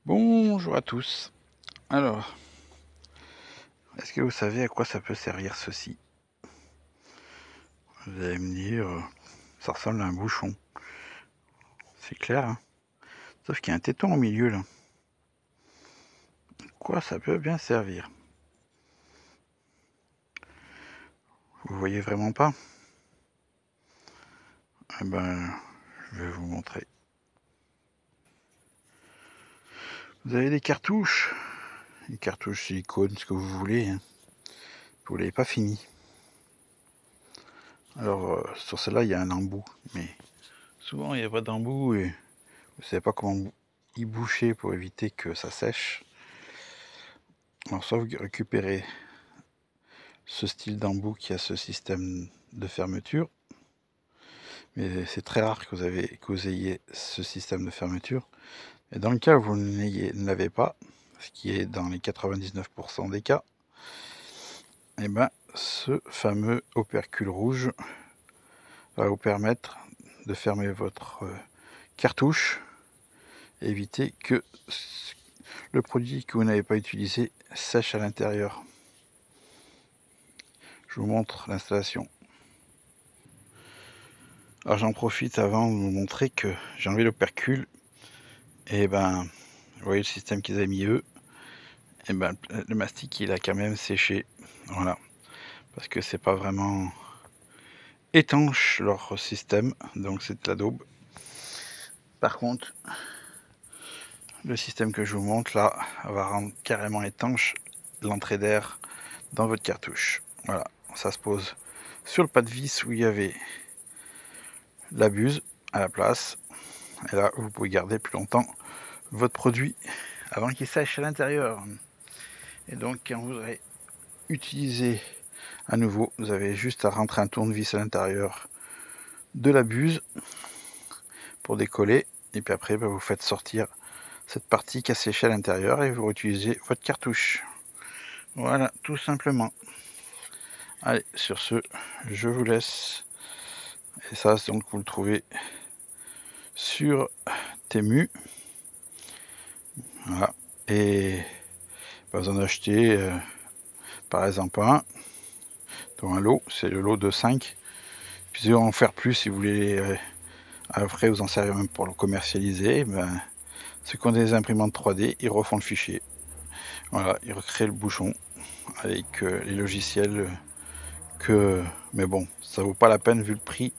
Bonjour à tous. Alors, est-ce que vous savez à quoi ça peut servir ceci? Vous allez me dire, ça ressemble à un bouchon. C'est clair, hein? Sauf qu'il y a un téton au milieu là. Quoi ça peut bien servir? Vous voyez vraiment pas? Eh ben, je vais vous montrer. Vous avez des cartouches, silicone, ce que vous voulez, hein. Vous l'avez pas fini. Alors, sur celle-là, il y a un embout, mais souvent il n'y a pas d'embout et vous savez pas comment y boucher pour éviter que ça sèche. Alors, soit vous récupérez ce style d'embout qui a ce système de fermeture, mais c'est très rare que vous ayez ce système de fermeture. Et dans le cas où vous ne l'avez pas, ce qui est dans les 99% des cas, et ben ce fameux opercule rouge va vous permettre de fermer votre cartouche et éviter que le produit que vous n'avez pas utilisé sèche à l'intérieur. Je vous montre l'installation. Alors j'en profite avant de vous montrer que j'ai enlevé l'opercule et ben vous voyez le système qu'ils avaient mis eux, et ben le mastic il a quand même séché, voilà, parce que c'est pas vraiment étanche leur système, donc c'est de la daube. Par contre, le système que je vous montre là va rendre carrément étanche l'entrée d'air dans votre cartouche. Voilà, ça se pose sur le pas de vis où il y avait la buse à la place, et là vous pouvez garder plus longtemps votre produit avant qu'il sèche à l'intérieur. Et donc quand vous aurez utilisé à nouveau, vous avez juste à rentrer un tournevis à l'intérieur de la buse pour décoller, et puis après vous faites sortir cette partie qui a séché à l'intérieur et vous réutilisez votre cartouche. Voilà, tout simplement. Allez, sur ce, je vous laisse. Et ça, donc, vous le trouvez sur Temu. Voilà. Et pas besoin d'acheter par exemple dans un lot, c'est le lot de 5. Puis vous en faire plus si vous voulez. Après, vous en servez même pour le commercialiser. Ben, ceux qui ont des imprimantes 3D, ils refont le fichier. Voilà, ils recréent le bouchon avec les logiciels mais bon, ça vaut pas la peine vu le prix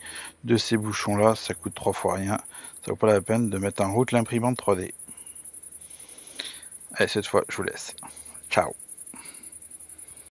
de ces bouchons là, ça coûte 3 fois rien. Ça vaut pas la peine de mettre en route l'imprimante 3D. Allez, cette fois, je vous laisse. Ciao.